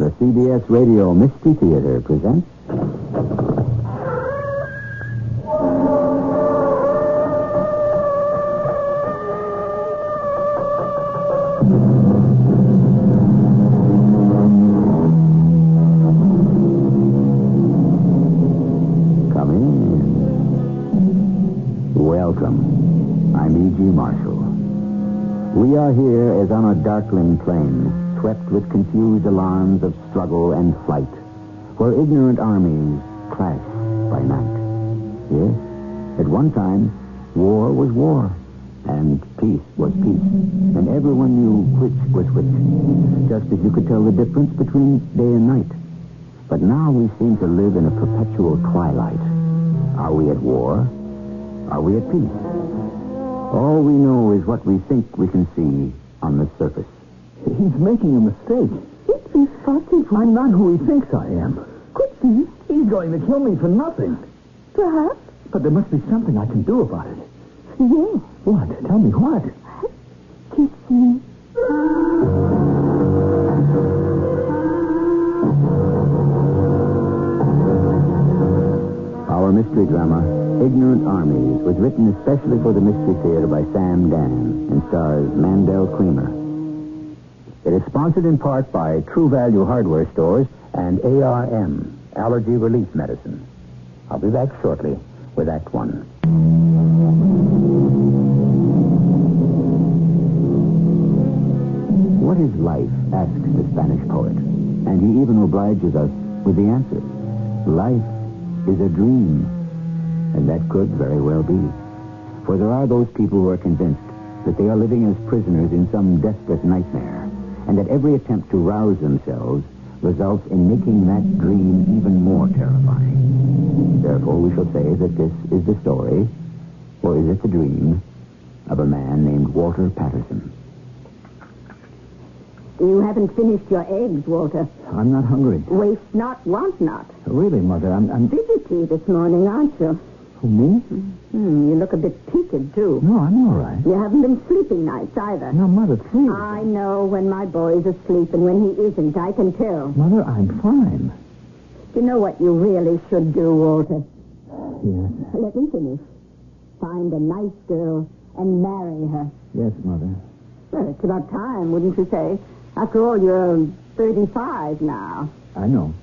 The CBS Radio Mystery Theater presents... Come in. Welcome. I'm E.G. Marshall. We are here as on a darkling plain, swept with confused alarms of struggle and flight, where ignorant armies clash by night. Yes, at one time, war was war, and peace was peace, and everyone knew which was which, just as you could tell the difference between day and night. But now we seem to live in a perpetual twilight. Are we at war? Are we at peace? All we know is what we think we can see on the surface. He's making a mistake. It's impossible. I'm not who he thinks I am. Could be. He's going to kill me for nothing. Perhaps. But there must be something I can do about it. Yes. What? Tell me what? Kiss me. Our mystery drama, Ignorant Armies, was written especially for the Mystery Theater by Sam Dan and stars Mandel Creamer. It is sponsored in part by True Value Hardware Stores and ARM, Allergy Relief Medicine. I'll be back shortly with Act One. What is life, asks the Spanish poet, and he even obliges us with the answer. Life is a dream, and that could very well be. For there are those people who are convinced that they are living as prisoners in some desperate nightmare, and that every attempt to rouse themselves results in making that dream even more terrifying. Therefore, we shall say that this is the story, or is it the dream, of a man named Walter Patterson. You haven't finished your eggs, Walter. I'm not hungry. Waste not, want not. Really, Mother, I'm... Fidgety this morning, aren't you? Who, me? You look a bit peaked, too. No, I'm all right. You haven't been sleeping nights, either. No, Mother, please. I know when my boy's asleep and when he isn't. I can tell. Mother, I'm fine. You know what you really should do, Walter? Yes. Let me finish. Find a nice girl and marry her. Yes, Mother. Well, it's about time, wouldn't you say? After all, you're 35 now. I know.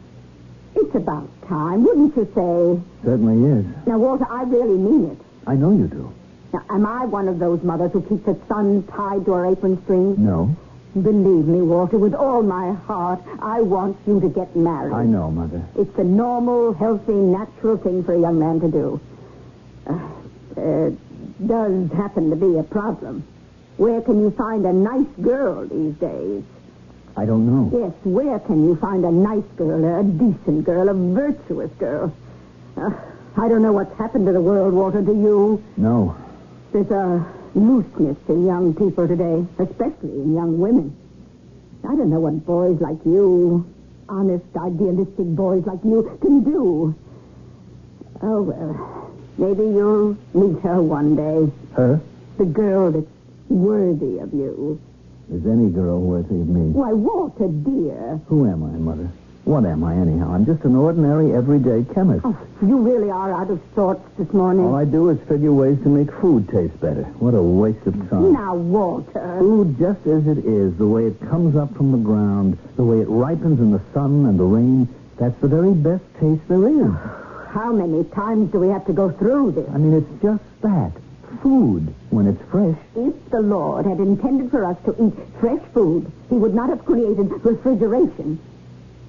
It's about time, wouldn't you say? Certainly is. Now, Walter, I really mean it. I know you do. Now, am I one of those mothers who keeps her son tied to her apron strings? No. Believe me, Walter, with all my heart, I want you to get married. I know, Mother. It's a normal, healthy, natural thing for a young man to do. Does happen to be a problem. Where can you find a nice girl these days? I don't know. Yes, where can you find a nice girl, a decent girl, a virtuous girl? I don't know what's happened to the world, Walter, do you? No. There's a looseness in young people today, especially in young women. I don't know what boys like you, honest, idealistic boys like you, can do. Oh, well, maybe you'll meet her one day. Her? The girl that's worthy of you. Is any girl worthy of me? Why, Walter, dear. Who am I, Mother? What am I, anyhow? I'm just an ordinary, everyday chemist. Oh, you really are out of sorts this morning. All I do is figure ways to make food taste better. What a waste of time. Now, Walter. Food just as it is, the way it comes up from the ground, the way it ripens in the sun and the rain, that's the very best taste there is. How many times do we have to go through this? I mean, it's just that. Food, when it's fresh. If the Lord had intended for us to eat fresh food, he would not have created refrigeration.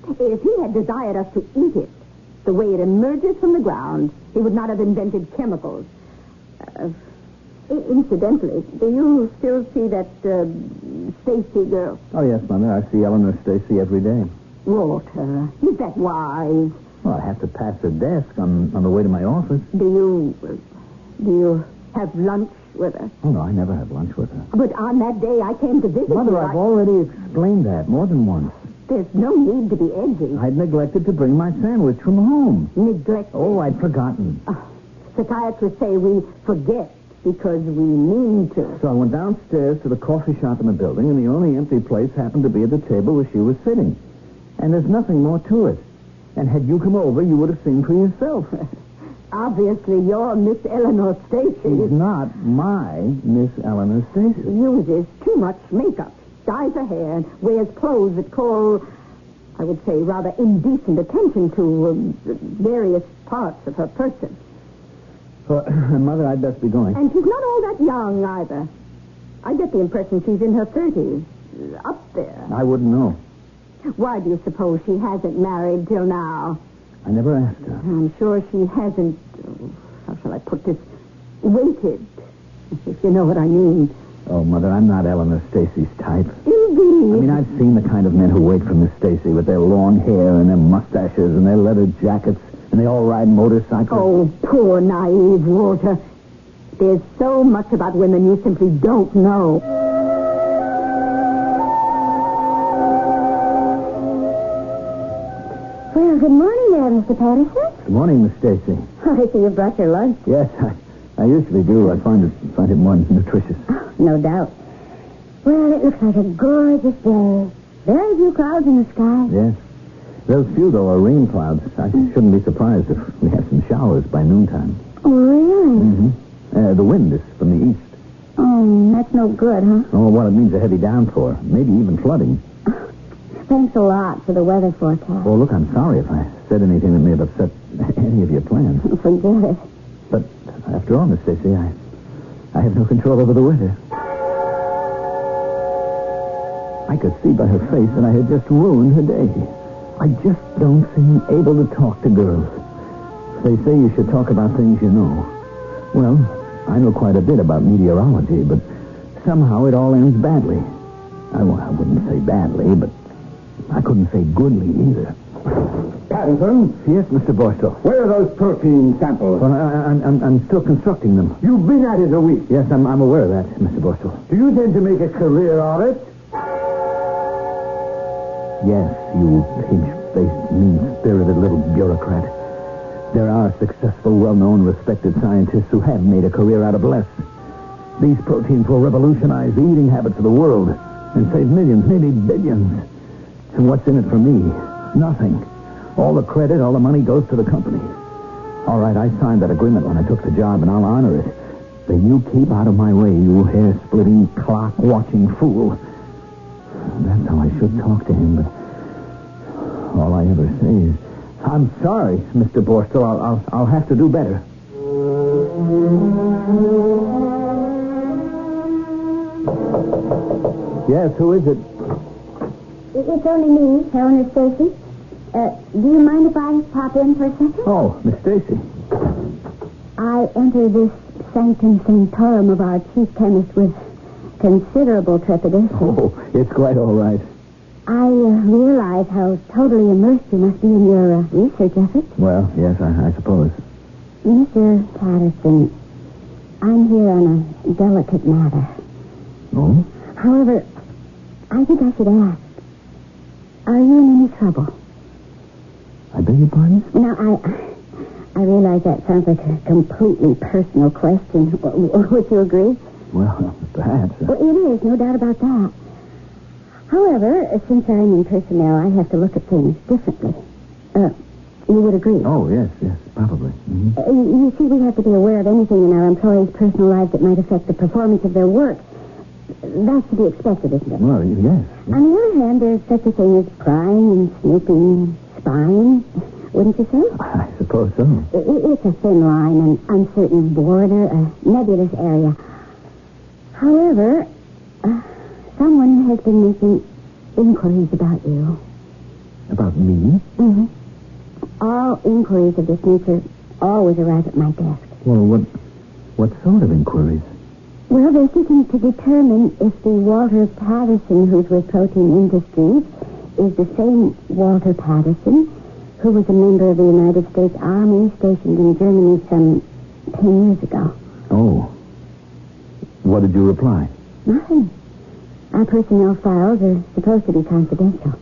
If he had desired us to eat it the way it emerges from the ground, he would not have invented chemicals. Incidentally, do you still see that Stacy girl? Oh, yes, Mother. I see Eleanor Stacy every day. Walter, is that wise? Well, I have to pass her desk on the way to my office. Do you have lunch with her? Oh, no, I never have lunch with her. But on that day I came to visit Mother, you, I've already explained that more than once. There's no need to be edgy. I'd neglected to bring my sandwich from home. Neglected? Oh, I'd forgotten. Psychiatrists say we forget because we mean to. So I went downstairs to the coffee shop in the building, and the only empty place happened to be at the table where she was sitting. And there's nothing more to it. And had you come over, you would have seen for yourself. Obviously, you're Miss Eleanor Stacy. She's not my Miss Eleanor Stacy. Uses too much makeup, dyes her hair, and wears clothes that call, I would say, rather indecent attention to various parts of her person. Well, Mother, I'd best be going. And she's not all that young, either. I get the impression she's in her 30s. Up there. I wouldn't know. Why do you suppose she hasn't married till now? I never asked her. I'm sure she hasn't, how shall I put this, waited, if you know what I mean. Oh, Mother, I'm not Eleanor Stacy's type. Indeed. I mean, I've seen the kind of men who wait for Miss Stacy with their long hair and their mustaches and their leather jackets, and they all ride motorcycles. Oh, poor naive Walter. There's so much about women you simply don't know. Well, good morning there, Mr. Patterson. Good morning, Miss Stacy. I see you brought your lunch. Yes, I usually do. I find it more nutritious. Oh, no doubt. Well, it looks like a gorgeous day. Very few clouds in the sky. Yes. Those few, though, are rain clouds. I shouldn't be surprised if we have some showers by noontime. Oh, really? Mm-hmm. The wind is from the east. Oh, that's no good, huh? Oh, well, it means a heavy downpour. Maybe even flooding. Thanks a lot for the weather forecast. Oh, look, I'm sorry if I said anything that may have upset any of your plans. Forget it. But after all, Miss Stacy, I have no control over the weather. I could see by her face that I had just ruined her day. I just don't seem able to talk to girls. They say you should talk about things you know. Well, I know quite a bit about meteorology, but somehow it all ends badly. I wouldn't say badly, but I couldn't say goodly either. Patterson? Yes, Mr. Borstel. Where are those protein samples? Well, I'm still constructing them. You've been at it a week. Yes, I'm aware of that, Mr. Borstel. Do you intend to make a career of it? Yes, you pig-faced, mean-spirited little bureaucrat. There are successful, well-known, respected scientists who have made a career out of less. These proteins will revolutionize the eating habits of the world and save millions, maybe billions. And what's in it for me? Nothing. All the credit, all the money goes to the company. All right, I signed that agreement when I took the job, and I'll honor it. But you keep out of my way, you hair-splitting, clock-watching fool. That's how I should talk to him, but all I ever say is, I'm sorry, Mr. Borstel. I'll have to do better. Yes, who is it? It's only me, Eleanor Stacy. Do you mind if I pop in for a second? Oh, Miss Stacy. I enter this sanctum sanctorum of our chief chemist with considerable trepidation. Oh, it's quite all right. I realize how totally immersed you must be in your research efforts. Well, yes, I suppose. Mr. Patterson, I'm here on a delicate matter. Oh? However, I think I should ask, are you in any trouble? I beg your pardon? Now, I realize that sounds like a completely personal question. Would you agree? Well, perhaps. Well, it is, no doubt about that. However, since I'm in personnel, I have to look at things differently. You would agree? Oh, yes, probably. Mm-hmm. You see, we have to be aware of anything in our employees' personal lives that might affect the performance of their work. That's to be expected, isn't it? Well, yes. On the other hand, there's such a thing as prying and snooping, spying, wouldn't you say? I suppose so. It's a thin line, an uncertain border, a nebulous area. However, someone has been making inquiries about you. About me? Mm-hmm. All inquiries of this nature always arrive at my desk. Well, what sort of inquiries? Well, they're seeking to determine if the Walter Patterson who's with Protein Industries is the same Walter Patterson who was a member of the United States Army stationed in Germany some 10 years ago. Oh. What did you reply? Nothing. Our personnel files are supposed to be confidential.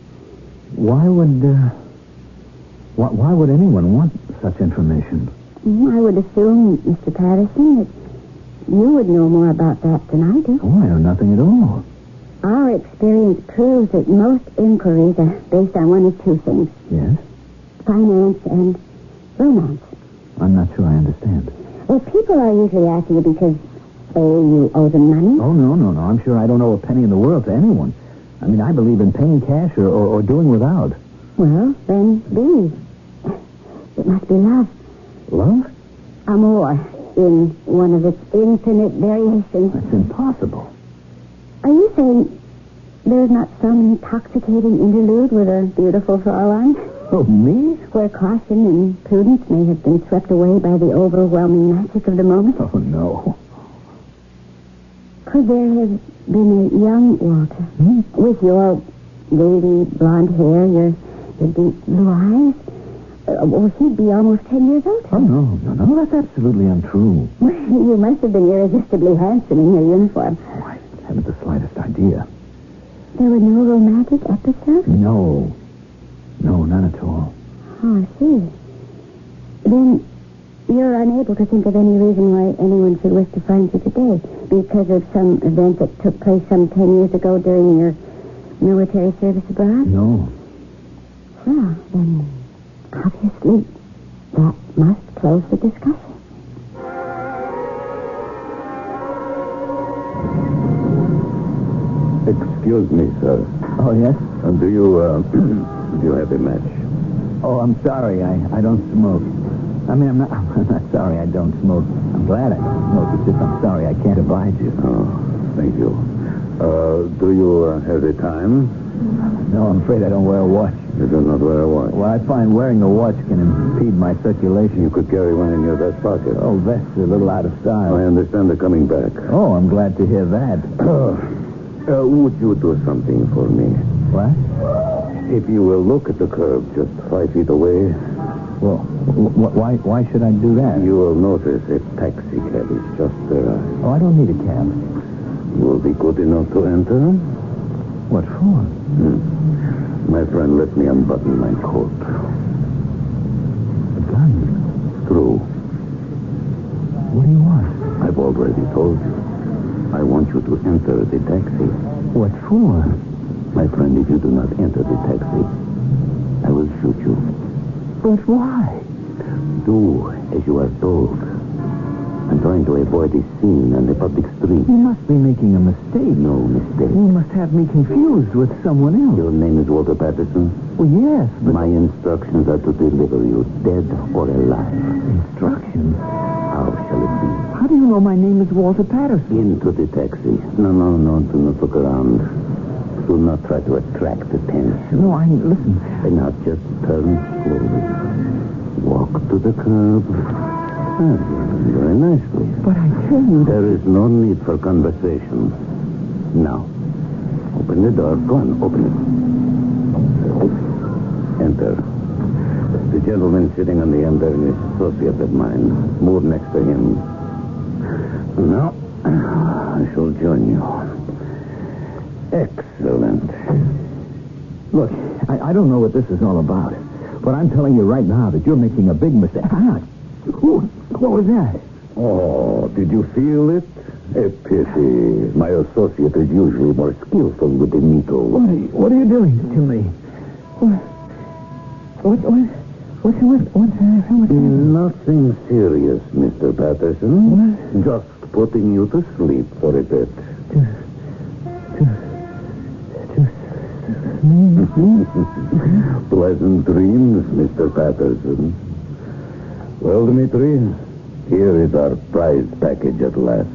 Why would anyone want such information? I would assume, Mr. Patterson, that you would know more about that than I do. Oh, I know nothing at all. Our experience proves that most inquiries are based on one of two things. Yes? Finance and romance. I'm not sure I understand. Well, people are usually after you because, A, you owe them money. Oh, no. I'm sure I don't owe a penny in the world to anyone. I mean, I believe in paying cash or doing without. Well, then B. It must be love. Love? Amor, in one of its infinite variations. That's impossible. Are you saying there's not some intoxicating interlude with a beautiful Fraulein? Oh, me? Where caution and prudence may have been swept away by the overwhelming magic of the moment? Oh, no. Could there have been a young Walter with your wavy blonde hair, your deep blue eyes? Well, he'd be almost 10 years old. Oh, no. That's absolutely untrue. You must have been irresistibly handsome in your uniform. Oh, I haven't the slightest idea. There were no romantic episodes? No, none at all. Oh, I see. Then you're unable to think of any reason why anyone should wish to find you today because of some event that took place some 10 years ago during your military service abroad? No. Well, then, obviously, that must close the discussion. Excuse me, sir. Oh, yes? Do you have a match? Oh, I'm sorry. I don't smoke. I mean, I'm not sorry I don't smoke. I'm glad I don't smoke. It's just I'm sorry I can't oblige you. Oh, thank you. Do you have the time? No, I'm afraid I don't wear a watch. You do not wear a watch. Well, I find wearing a watch can impede my circulation. You could carry one in your vest pocket. Oh, that's a little out of style. I understand they're coming back. Oh, I'm glad to hear that. Would you do something for me? What? If you will look at the curb just 5 feet away, Well, why should I do that? you will notice a taxi cab is just there. Oh, I don't need a cab. You will be good enough to enter? What for? My friend, let me unbutton my coat. A gun. True. What do you want? I've already told you. I want you to enter the taxi. What for? My friend, if you do not enter the taxi, I will shoot you. But why? Do as you are told. I'm trying to avoid a scene on the public street. You must be making a mistake. No mistake. You must have me confused with someone else. Your name is Walter Patterson? Well, yes, but... My instructions are to deliver you, dead or alive. Instructions? How shall it be? How do you know my name is Walter Patterson? Into the taxi. No, do not look around. Do not try to attract attention. No, listen. And now just turn slowly. Walk to the curb. Very nicely. But I tell you... There is no need for conversation. Now, open the door. Go on, open it. Enter. The gentleman sitting on the end there is an associate of mine. Move next to him. Now, I shall join you. Excellent. Look, I don't know what this is all about, but I'm telling you right now that you're making a big mistake. What was that? Oh, did you feel it? A pity. My associate is usually more skillful with the needle. What are you doing to me? What's happening? Nothing serious, Mr. Patterson. Just putting you to sleep for a bit. Pleasant dreams, Mr. Patterson. Well, Dmitri, here is our prize package at last.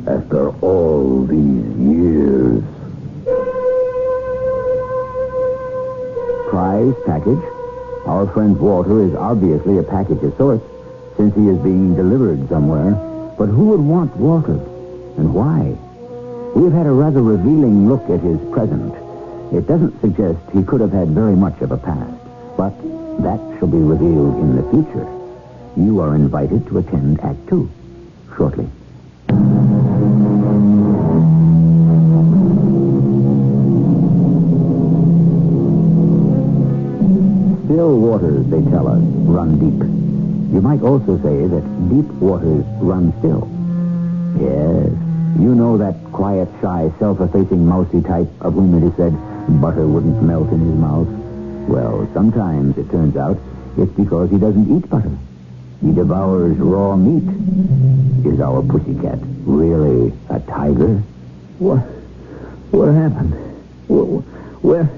After all these years. Prize package? Our friend Walter is obviously a package of sorts, since he is being delivered somewhere. But who would want Walter? And why? We've had a rather revealing look at his present. It doesn't suggest he could have had very much of a past, but that shall be revealed in the future. You are invited to attend Act 2 shortly. Still waters, they tell us, run deep. You might also say that deep waters run still. Yes, You know that quiet, shy, self-effacing, mousy type of whom it is said butter wouldn't melt in his mouth? Well, sometimes it turns out it's because he doesn't eat butter. He devours raw meat. Is our pussycat really a tiger? What happened? Where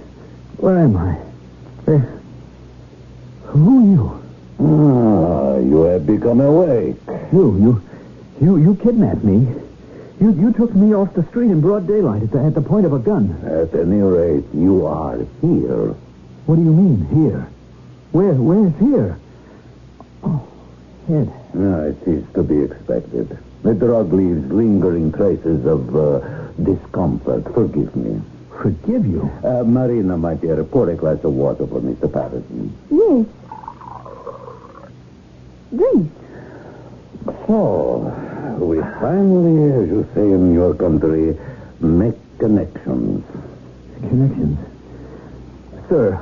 am I? Who are you? You have become awake. You kidnapped me. You took me off the street in broad daylight at the point of a gun. At any rate, you are here. What do you mean, here? Where's here? Oh, head. It is to be expected. The drug leaves lingering traces of discomfort. Forgive me. Forgive you? Marina, my dear, pour a glass of water for Mr. Patterson. Yes. Drink. So, we finally, as you say in your country, make connections. Connections? Sir,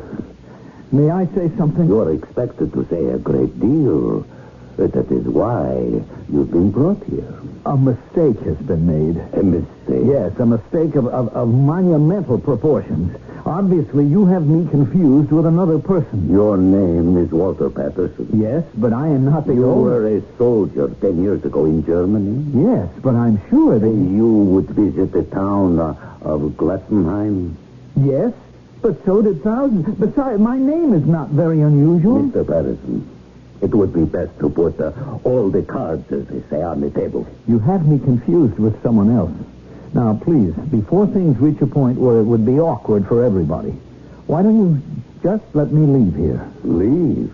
may I say something? You are expected to say a great deal. That is why you've been brought here. A mistake has been made. A mistake? Yes, a mistake of monumental proportions. Obviously, you have me confused with another person. Your name is Walter Patterson. Yes, but I am not the You owner. were a soldier 10 years ago in Germany. Yes, but I'm sure that... You would visit the town of Glattenheim. Yes, but so did thousands. Besides, my name is not very unusual. Mr. Patterson, it would be best to put all the cards, as they say, on the table. You have me confused with someone else. Now, please, before things reach a point where it would be awkward for everybody, why don't you just let me leave here? Leave?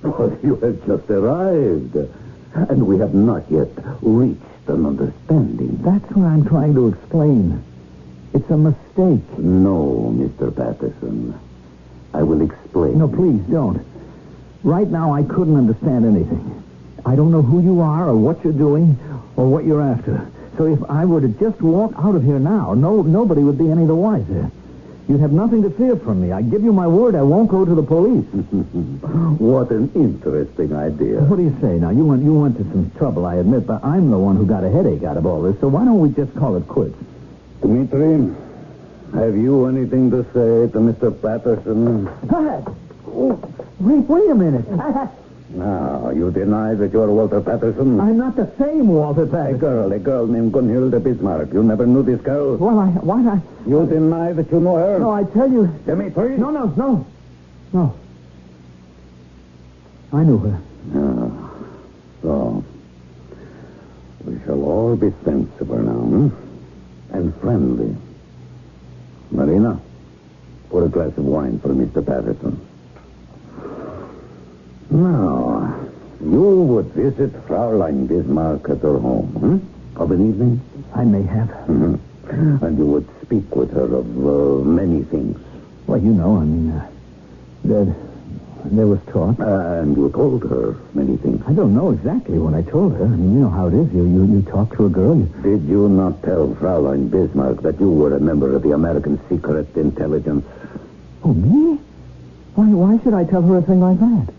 But you have just arrived, and we have not yet reached an understanding. That's what I'm trying to explain. It's a mistake. No, Mr. Patterson. I will explain. No, please, don't. Right now, I couldn't understand anything. I don't know who you are or what you're doing or what you're after. So if I were to just walk out of here now, nobody would be any the wiser. You'd have nothing to fear from me. I give you my word I won't go to the police. What an interesting idea. What do you say now? You went to some trouble, I admit, but I'm the one who got a headache out of all this, so why don't we just call it quits? Dmitri, have you anything to say to Mr. Patterson? Wait a minute. Now, you deny that you're Walter Patterson? I'm not the same Walter Patterson. A girl named Gunhilde Bismarck. You never knew this girl? Well, why not? You deny that you know her? No, I tell you. Dmitri? No. I knew her. So, we shall all be sensible now, and friendly. Marina, pour a glass of wine for Mr. Patterson. Now, you would visit Fraulein Bismarck at her home, of an evening? I may have. Mm-hmm. And you would speak with her of many things. Well, you know, I mean, there was talk. And you told her many things. I don't know exactly what I told her. I mean, you know how it is. You talk to a girl. Did you not tell Fraulein Bismarck that you were a member of the American Secret Intelligence? Oh, me? Why should I tell her a thing like that?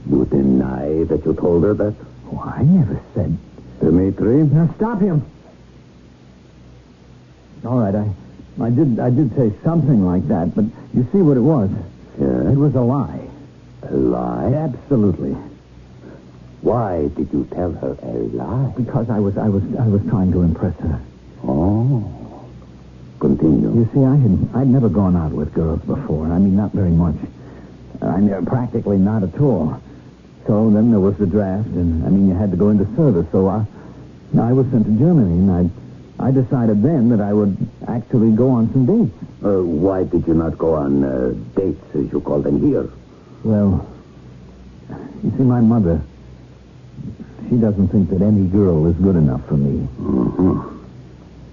You deny that you told her that? Oh, I never said. Dmitri? Now, stop him. All right, I did say something like that, but you see what it was? Yeah? It was a lie. A lie? Absolutely. Why did you tell her a lie? Because I was trying to impress her. Oh. Continue. You see, I'd never gone out with girls before. I mean, not very much. Practically not at all. So then there was the draft, and you had to go into service. So I was sent to Germany, and I decided then that I would actually go on some dates. Why did you not go on dates, as you call them, here? Well, you see, my mother, she doesn't think that any girl is good enough for me.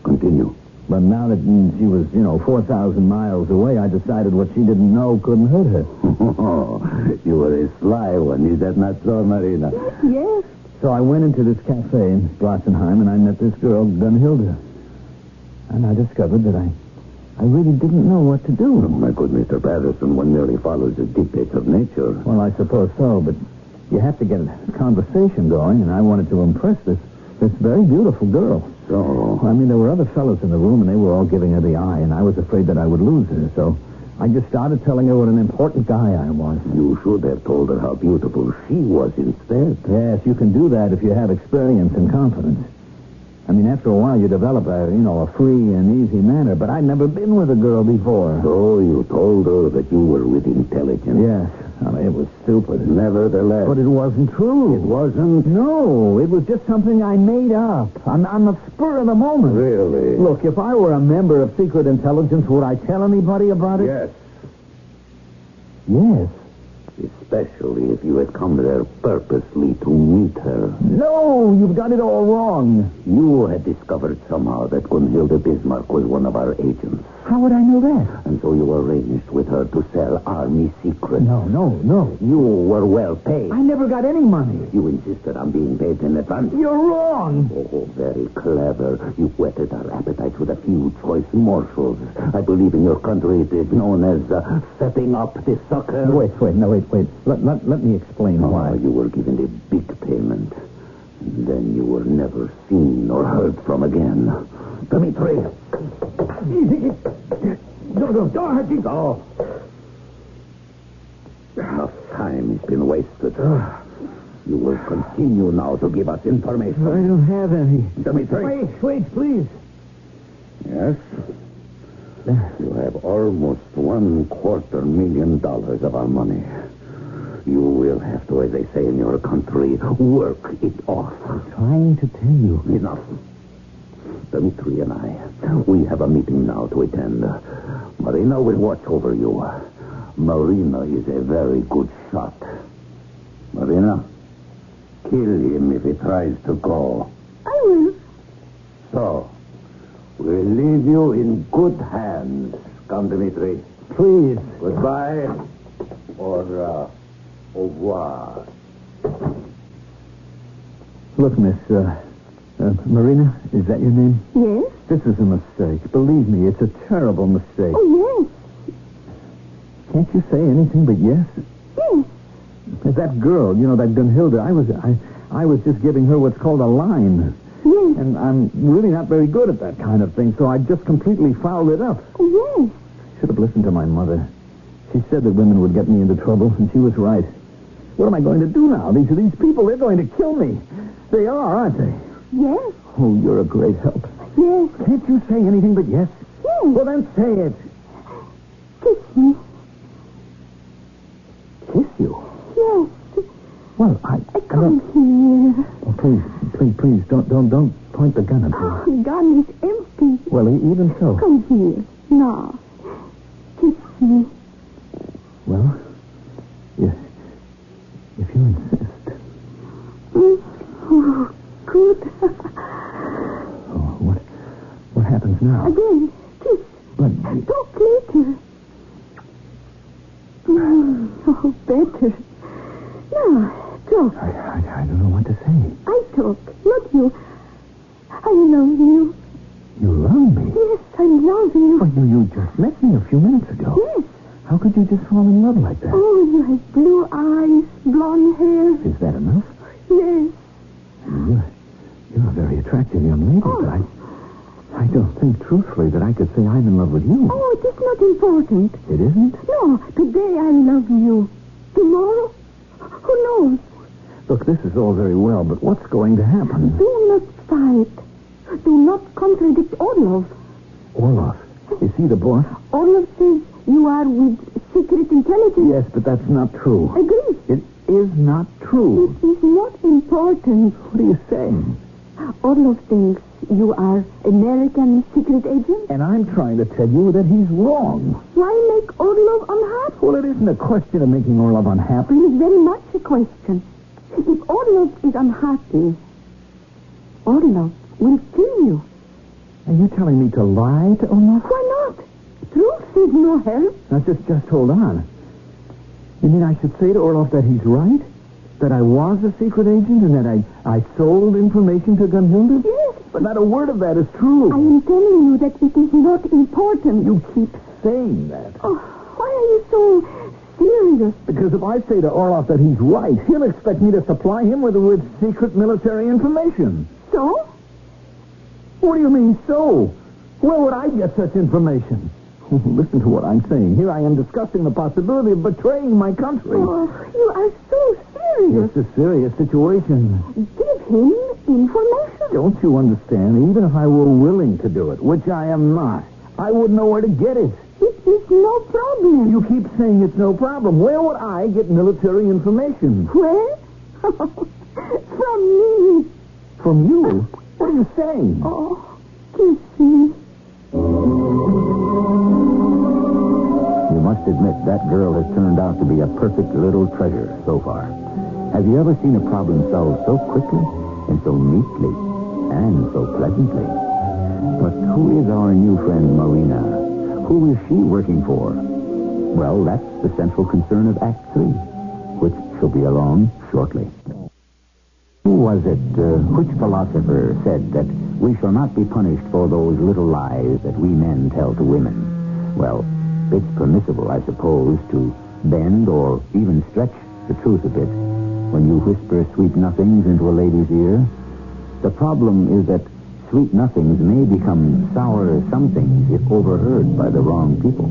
Continue. But now that she was, 4,000 miles away, I decided what she didn't know couldn't hurt her. You were a sly one. Is that not so, Marina? Yes. So I went into this cafe in Glattenheim, and I met this girl, Gunhilde. And I discovered that I really didn't know what to do. Oh, my good Mr. Patterson, one merely follows the dictates of nature. Well, I suppose so, but you have to get a conversation going, and I wanted to impress this very beautiful girl. So? I mean, there were other fellows in the room, and they were all giving her the eye, and I was afraid that I would lose her, so I just started telling her what an important guy I was. You should have told her how beautiful she was instead. Yes, you can do that if you have experience and confidence. I mean, after a while, you develop a free and easy manner, but I'd never been with a girl before. So you told her that you were with intelligence. Yes. I mean, it was stupid. Nevertheless. But it wasn't true. It wasn't? No, it was just something I made up on the spur of the moment. Really? Look, if I were a member of secret intelligence, would I tell anybody about it? Yes. Yes. Especially if you had come there purposely to meet her. No, you've got it all wrong. You had discovered somehow that Gunhilde Bismarck was one of our agents. How would I know that? And so you arranged with her to sell Army secrets. No. You were well paid. I never got any money. You insisted on being paid in advance. You're wrong. Oh, very clever. You whetted our appetites with a few choice morsels. I believe in your country it is known as setting up the sucker. Wait. Let me explain why. You were given a big payment. And then you were never seen or heard from again. Dmitri. Easy. No, don't hurt me. No. Enough time has been wasted. You will continue now to give us information. I don't have any. Dmitri. Wait, please. Yes? You have almost $250,000 of our money. You will have to, as they say in your country, work it off. I'm trying to tell you. Enough. Dmitri and I, we have a meeting now to attend. Marina will watch over you. Marina is a very good shot. Marina, kill him if he tries to go. I will. So, we'll leave you in good hands. Come, Dmitri. Please. Goodbye. Or, au revoir. Look, Miss, Marina, is that your name? Yes? This is a mistake. Believe me, it's a terrible mistake. Oh, Can't you say anything but yes? yes. That girl, that Gunhilde, I was just giving her what's called a line. Yes. And I'm really not very good at that kind of thing, so I just completely fouled it up. Oh, yes. Should have listened to my mother. She said that women would get me into trouble, and she was right. What am I going to do now? These people, they're going to kill me. They are, aren't they? Yes. Oh, you're a great help. Yes. Can't you say anything but yes? Yes. Well, then say it. Kiss me. Kiss you? Yes. Well, I Come here. Oh, please, don't point the gun at me. Oh, the gun is empty. Well, even so. Come here. Now. Kiss me. Well, yes, if you insist. Oh, good. Oh, what happens now? Again. Kiss. But Talk later. Oh, better. Now, talk. I don't know what to say. I talk, not you. I love you. You love me? Yes, I love you. But you just met me a few minutes ago. Yes. How could you just fall in love like that? Oh, you have blue eyes, blonde hair. Is that enough? Yes. You're a very attractive young lady, Oh. but I don't think truthfully that I could say I'm in love with you. Oh, it is not important. It isn't? No, today I love you. Tomorrow? Who knows? Look, this is all very well, but what's going to happen? Do not fight. Do not contradict Orlov. Orlov, is he the boss? Orlov says you are with secret intelligence. Yes, but that's not true. Agree. It is not true. It is not important. What are you saying? Orlov thinks you are American secret agent. And I'm trying to tell you that he's wrong. Why make Orlov unhappy? Well, it isn't a question of making Orlov unhappy. It is very much a question. If Orlov is unhappy, Orlov will kill you. Are you telling me to lie to Orlov? Why not? Truth is no help. Now, just hold on. You mean I should say to Orlov that he's right? That I was a secret agent and that I sold information to Gunhilde? Yes. But not a word of that is true. I am telling you that it is not important. You keep saying that. Oh, why are you so serious? Because if I say to Orlov that he's right, he'll expect me to supply him with secret military information. So? What do you mean, so? Where would I get such information? Listen to what I'm saying. Here I am discussing the possibility of betraying my country. Oh, you are so serious. It's a serious situation. Give him information. Don't you understand? Even if I were willing to do it, which I am not, I wouldn't know where to get it. It is no problem. You keep saying it's no problem. Where would I get military information? Where? From me. From you? What are you saying? Oh, kiss me. You must admit that girl has turned out to be a perfect little treasure so far. Have you ever seen a problem solved so quickly and so neatly and so pleasantly? But who is our new friend Marina? Who is she working for? Well, that's the central concern of Act 3, which shall be along shortly. Who was it, which philosopher said that we shall not be punished for those little lies that we men tell to women? Well, it's permissible, I suppose, to bend or even stretch the truth a bit when you whisper sweet nothings into a lady's ear. The problem is that sweet nothings may become sour somethings if overheard by the wrong people.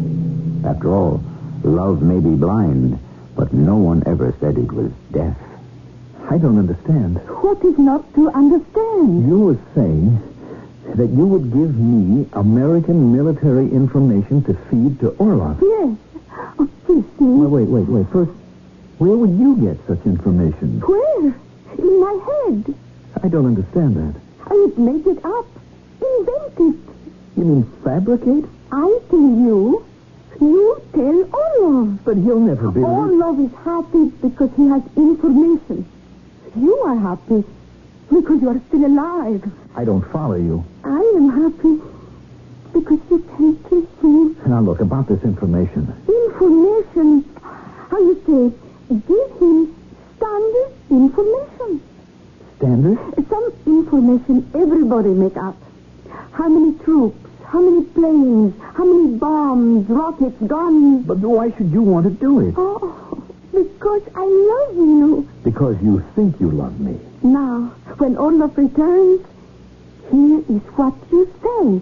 After all, love may be blind, but no one ever said it was deaf. I don't understand. What is not to understand? You were saying that you would give me American military information to feed to Orlov. Yes. Oh, kiss me. Wait. First, where would you get such information? Where? In my head. I don't understand that. I would make it up. Invent it. You mean fabricate? I tell you. You tell Orlov. But he'll never be... Orlov is happy because he has information. You are happy because you are still alive. I don't follow you. I am happy because you can kiss me. Now, look, about this information. Information? How you say, give him standard information. Standard? Some information everybody make up. How many troops, how many planes, how many bombs, rockets, guns. But why should you want to do it? Oh, because I love you. Because you think you love me. Now, when Orlov returns, here is what you say.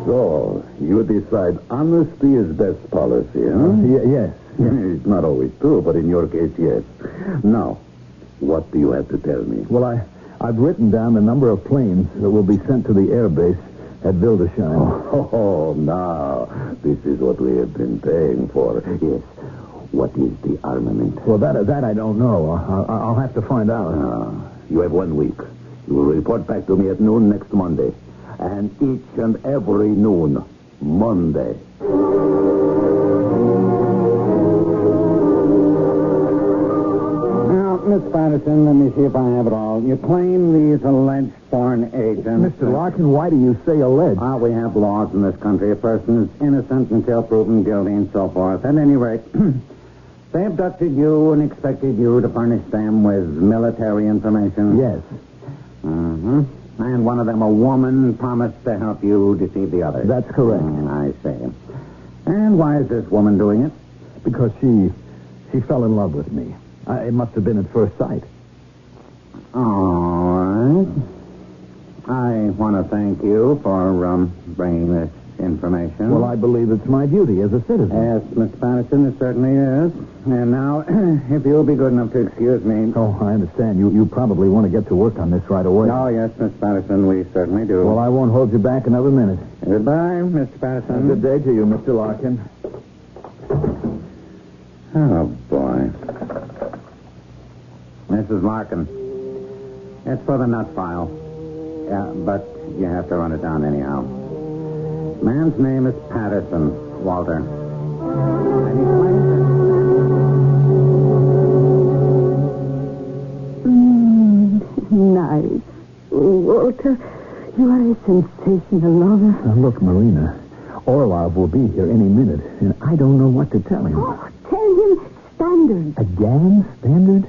So, you decide honesty is best policy, huh? Yes. It's not always true, but in your case, yes. Now, what do you have to tell me? Well, I've written down the number of planes that will be sent to the air base at Wildesheim. Oh, now, this is what we have been paying for. Yes. What is the armament? Well, that I don't know. I'll have to find out. You have 1 week. You will report back to me at noon next Monday. And each and every noon, Monday. Now, Miss Patterson, let me see if I have it all. You claim these alleged foreign agents... Mr. Larkin, why do you say alleged? We have laws in this country. A person is innocent until proven guilty and so forth. At any rate, they abducted you and expected you to furnish them with military information? Yes. Mm-hmm. And one of them, a woman, promised to help you deceive the others. That's correct. I see. And why is this woman doing it? Because she fell in love with me. It must have been at first sight. All right. I want to thank you for bringing this information. Well, I believe it's my duty as a citizen. Yes, Mr. Patterson, it certainly is. And now, if you'll be good enough to excuse me. Oh, I understand. You probably want to get to work on this right away. Oh, yes, Mr. Patterson, we certainly do. Well, I won't hold you back another minute. Goodbye, Mr. Patterson. Good day to you, Mr. Larkin. Oh, boy. Mrs. Larkin, it's for the nut file. Yeah, but you have to run it down anyhow. Man's name is Patterson, Walter. And he claims Nice. Walter, you are a sensational lover. Now, look, Marina, Orlov will be here any minute, and I don't know what to tell him. Oh, tell him standard. Again? Standard?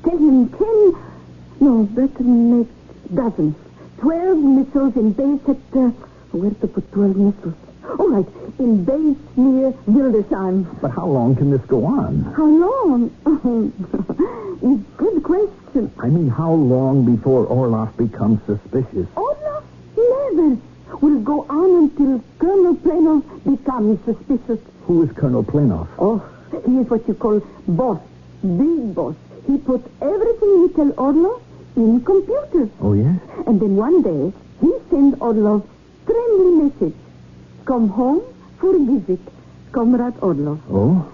Tell him 10... No, better make dozens. 12 missiles in base at... where to put 12 missiles? All right, in base near Wildesheim. But how long can this go on? How long? Good question. I mean, how long before Orloff becomes suspicious? Olaf never will go on until Colonel Planoff becomes suspicious. Who is Colonel Planoff? Oh, he is what you call boss, big boss. He puts everything he tells Orlov in computers. Oh, yes? And then one day, he sends Orlov friendly message. Come home for a visit, Comrade Orlov. Oh?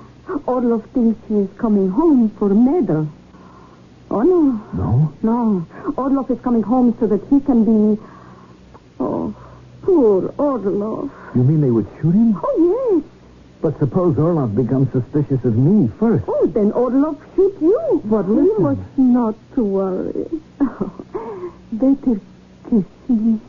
Orlov thinks he is coming home for a medal. Oh, no. No? No. Orlov is coming home so that he can be... Oh, poor Orlov. You mean they would shoot him? Oh, yes. But suppose Orloff becomes suspicious of me first. Oh, then Orlov shoot you. But You listen. must not to worry. Oh, better kiss me.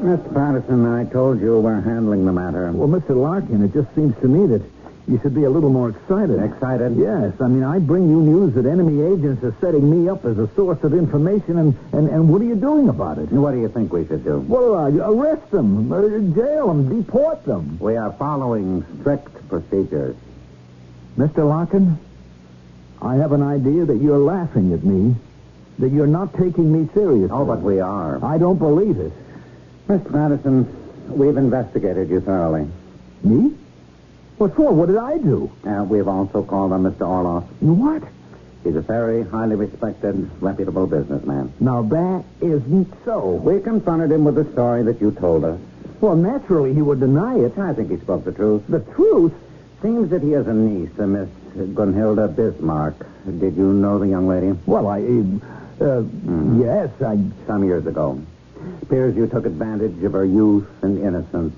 Mr. Patterson, I told you we're handling the matter. Well, Mr. Larkin, it just seems to me that you should be a little more excited. Excited? Yes. I mean, I bring you news that enemy agents are setting me up as a source of information, and what are you doing about it? What do you think we should do? Well, arrest them, jail them, deport them. We are following strict procedures. Mr. Larkin, I have an idea that you're laughing at me, that you're not taking me seriously. Oh, but we are. I don't believe it. Mr. Patterson, we've investigated you thoroughly. Me? What for? What did I do? We've also called on Mr. Orloff. What? He's a very highly respected, reputable businessman. Now, that isn't so. We confronted him with the story that you told us. Well, naturally, he would deny it. I think he spoke the truth. The truth? Seems that he has a niece, a Miss Gunhilda Bismarck. Did you know the young lady? Well, yes, Some years ago. Appears you took advantage of her youth and innocence.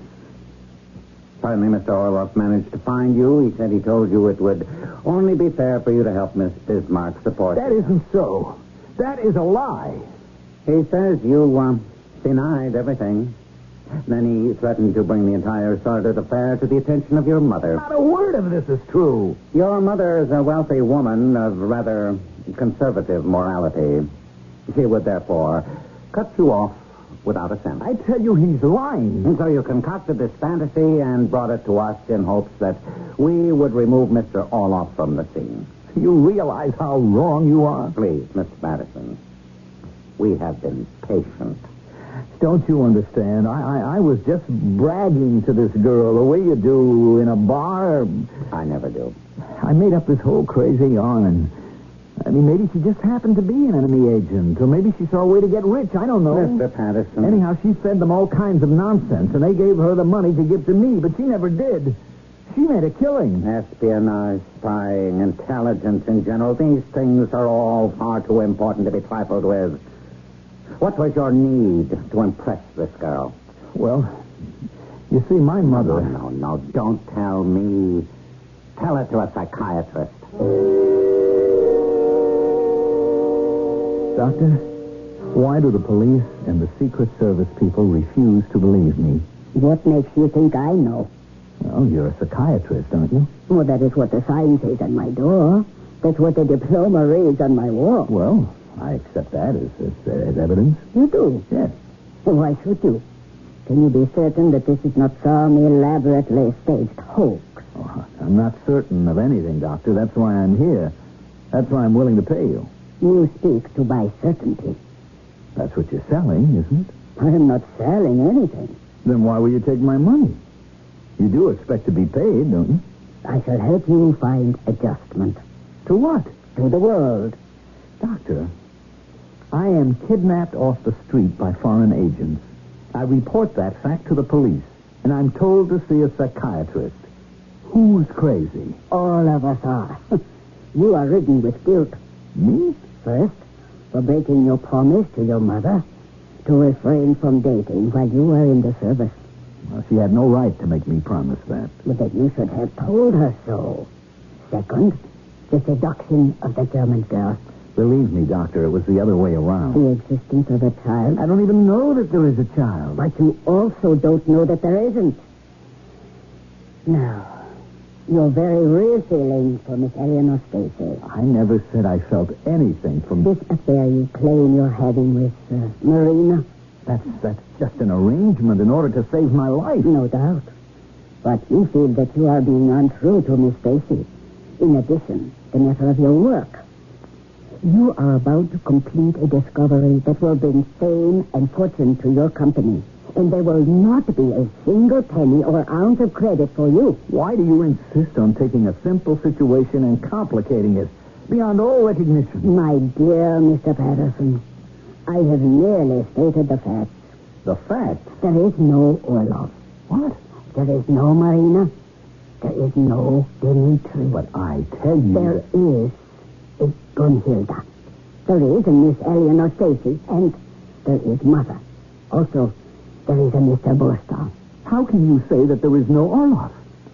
Finally, Mr. Orloff managed to find you. He said he told you it would only be fair for you to help Miss Bismarck support That you. isn't so. That is a lie. He says you denied everything. Then he threatened to bring the entire sordid affair to the attention of your mother. Not a word of this is true. Your mother is a wealthy woman of rather conservative morality. She would therefore cut you off without a cent. I tell you, he's lying. And so you concocted this fantasy and brought it to us in hopes that we would remove Mr. Orloff from the scene. You realize how wrong you are? Please, Mr. Patterson, we have been patient. Don't you understand? I was just bragging to this girl the way you do in a bar. I never do. I made up this whole crazy yarn. I mean, maybe she just happened to be an enemy agent, or maybe she saw a way to get rich. I don't know. Mr. Patterson. Anyhow, she fed them all kinds of nonsense, and they gave her the money to give to me, but she never did. She made a killing. Espionage, spying, intelligence in general, these things are all far too important to be trifled with. What was your need to impress this girl? Well, you see, my mother... No, don't tell me. Tell it to a psychiatrist. Doctor, why do the police and the Secret Service people refuse to believe me? What makes you think I know? Well, you're a psychiatrist, aren't you? Well, that is what the sign says on my door. That's what the diploma reads on my wall. Well, I accept that as evidence. You do? Yes. Well, why should you? Can you be certain that this is not some elaborately staged hoax? Oh, I'm not certain of anything, Doctor. That's why I'm here. That's why I'm willing to pay you. You speak to buy certainty. That's what you're selling, isn't it? I am not selling anything. Then why will you take my money? You do expect to be paid, don't you? I shall help you find adjustment. To what? To the world. Doctor, I am kidnapped off the street by foreign agents. I report that fact to the police, and I'm told to see a psychiatrist. Who's crazy? All of us are. You are ridden with guilt. Me? First, for breaking your promise to your mother to refrain from dating while you were in the service. Well, she had no right to make me promise that. But that you should have told her so. Second, the seduction of the German girl. Believe me, Doctor, it was the other way around. The existence of a child. I don't even know that there is a child. But you also don't know that there isn't. Now, your very real feelings for Miss Eleanor Stacy. I never said I felt anything from... This affair you claim you're having with Marina? That's just an arrangement in order to save my life. No doubt. But you feel that you are being untrue to Miss Stacy. In addition, the matter of your work. You are about to complete a discovery that will bring fame and fortune to your company. And there will not be a single penny or ounce of credit for you. Why do you insist on taking a simple situation and complicating it beyond all recognition? My dear Mr. Patterson, I have merely stated the facts. The fact? There is no Orlov. What? There is no Marina. There is no Dimitri. But I tell you... There is a Gunhilda. There is a Miss Eleanor Stacy, and there is Mother. Also, there is a Mr. Borstal. How can you say that there is no Orlov?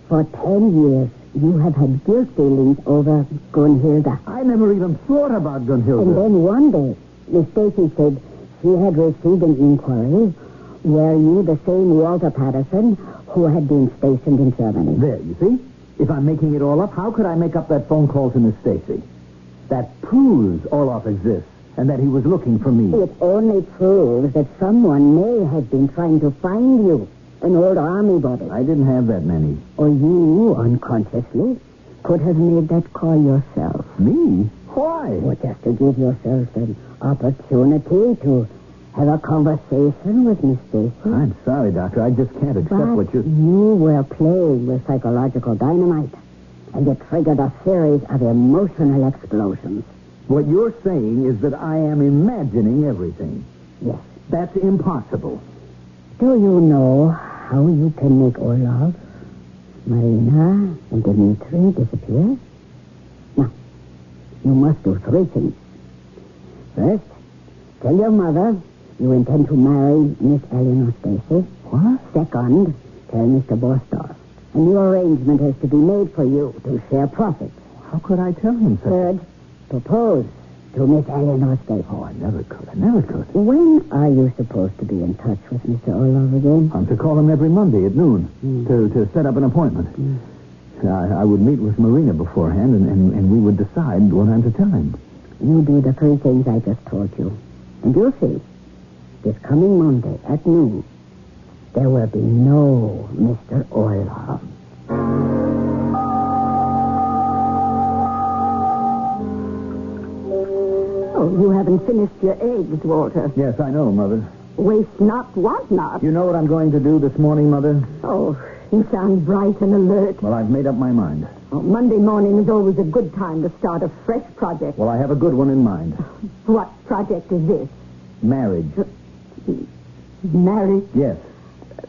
For 10 years, you have had guilt feelings over Gunhilda. I never even thought about Gunhilda. And then one day, Miss Stacy said she had received an inquiry. Were you the same Walter Patterson who had been stationed in Germany? There, you see? If I'm making it all up, how could I make up that phone call to Miss Stacy? That proves Orlov exists and that he was looking for me. It only proves that someone may have been trying to find you, an old army body. I didn't have that many. Or you, unconsciously, could have made that call yourself. Me? Why? Or just to give yourself an opportunity to have a conversation with Miss Stacy. I'm sorry, Doctor. I just can't accept what you... You were playing with psychological dynamite, and it triggered a series of emotional explosions. What you're saying is that I am imagining everything. Yes. That's impossible. Do you know how you can make Orlov, Marina, and Dimitri disappear? Now, you must do 3 things. First, tell your mother you intend to marry Miss Eleanor Stacy. What? Second, tell Mr. Borstal. A new arrangement has to be made for you to share profits. How could I tell him so? Third, propose to Miss Eleanor Stacy. Oh, I never could. When are you supposed to be in touch with Mr. Orlov again? I'm to call him every Monday at noon to set up an appointment. I would meet with Marina beforehand, and we would decide what I'm to tell him. You do the 3 things I just told you, and you'll see. This coming Monday at noon, there will be no Mr. Orlov. Oh, you haven't finished your eggs, Walter. Yes, I know, Mother. Waste not, want not. You know what I'm going to do this morning, Mother? Oh, you sound bright and alert. Well, I've made up my mind. Oh, Monday morning is always a good time to start a fresh project. Well, I have a good one in mind. What project is this? Marriage. Marriage? Yes.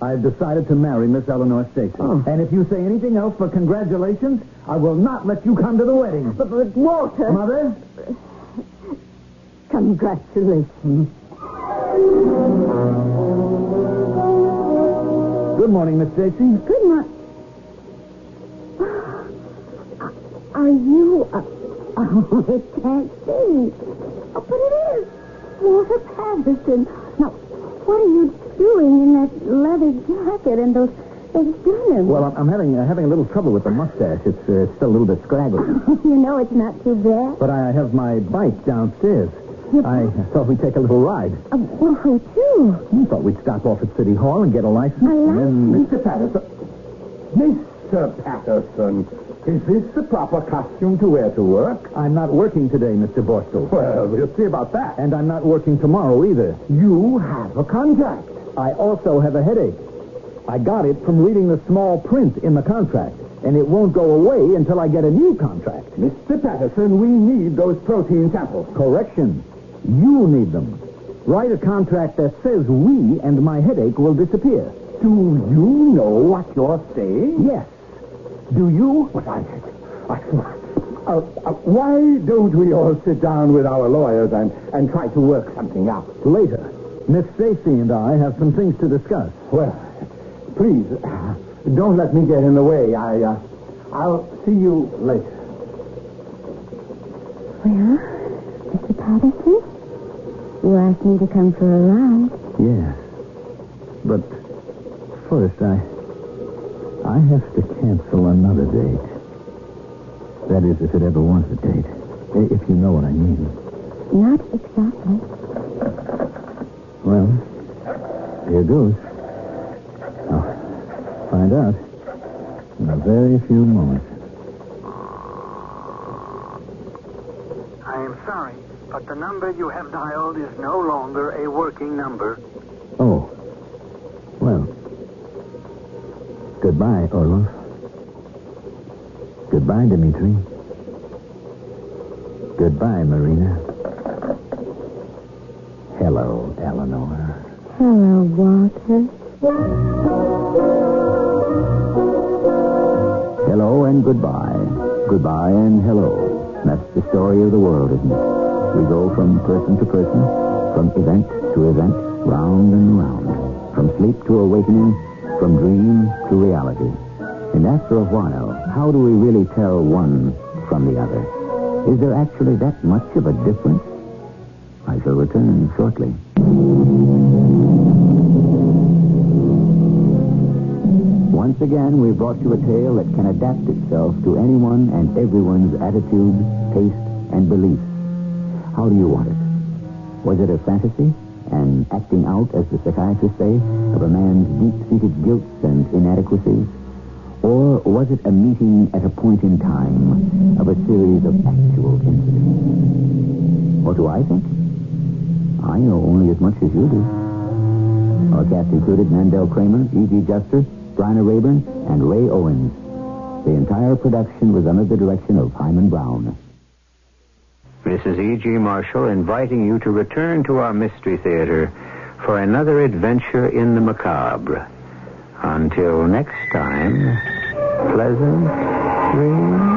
I've decided to marry Miss Eleanor Stacy. Oh. And if you say anything else for congratulations, I will not let you come to the wedding. But Walter... Mother? Congratulations. Good morning, Miss Stacy. Good morning. Are you... Oh, it can't be. Oh, but it is. Walter Patterson. Now, what are you doing in that leather jacket and those denims? Well, I'm having a little trouble with the mustache. It's still a little bit scraggly. You know it's not too bad. But I have my bike downstairs. I thought we'd take a little ride. Well, who to? I thought we'd stop off at City Hall and get a license. A license? Mr. Patterson. Mr. Patterson, is this the proper costume to wear to work? I'm not working today, Mr. Borstal. Well, we'll see about that. And I'm not working tomorrow either. You have a contract. I also have a headache. I got it from reading the small print in the contract, and it won't go away until I get a new contract. Mr. Patterson, we need those protein samples. Correction. You need them. Write a contract that says we and my headache will disappear. Do you know what you're saying? Yes. Do you? What why don't we all sit down with our lawyers and try to work something out? Later. Miss Stacy and I have some things to discuss. Well, please, don't let me get in the way. I'll see you later. Well, Mr. Patterson, you asked me to come for a ride. Yes. But first, I have to cancel another date. That is, if it ever was a date. If you know what I mean. Not exactly. Well, here goes. I'll find out in a very few moments. I am sorry, but the number you have dialed is no longer a working number. Oh. Well. Goodbye, Orlov. Goodbye, Dimitri. Goodbye, Marina. Hello, Eleanor. Hello, Walter. Hello and goodbye. Goodbye and hello. That's the story of the world, isn't it? We go from person to person, from event to event, round and round, from sleep to awakening, from dream to reality. And after a while, how do we really tell one from the other? Is there actually that much of a difference? I shall return shortly. Once again, we've brought you a tale that can adapt itself to anyone and everyone's attitude, taste, and beliefs. How do you want it? Was it a fantasy, an acting out, as the psychiatrists say, of a man's deep-seated guilt and inadequacies? Or was it a meeting at a point in time of a series of actual incidents? What do I think? I know only as much as you do. Our cast included Mandel Kramer, E.G. Juster, Bryna Rayburn, and Ray Owens. The entire production was under the direction of Hyman Brown. This is E.G. Marshall inviting you to return to our Mystery Theater for another adventure in the macabre. Until next time, pleasant dreams.